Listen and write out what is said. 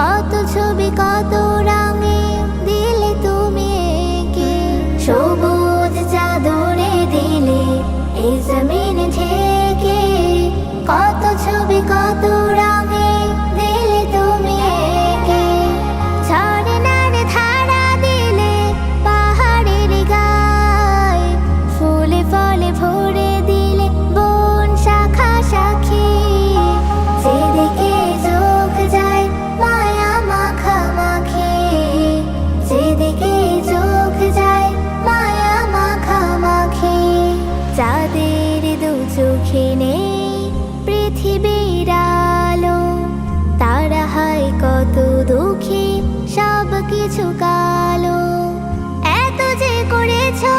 কত ছবি কত রঙে দিলে তুমি এঁকে, সবুজ চাদরে দিলে এই জমিন ঢেকে। কত ছবি কত রঙে দিলে তুমি এঁকে, ঝর্ণার ধারা দিলে পাহাড়ের গায়, ফুলে ফলে ভরে দিলে বন শাখা শাখি। যেদিকে চোখ যায় মায়া মাখামাখি, যেদিকে চোখ যায় মায়া মাখামাখি। যাদের দু চোখে নেই পৃথিবীর আলো, তারা হয় কত দুঃখী, সব কিছু কালো। এত যে করেছো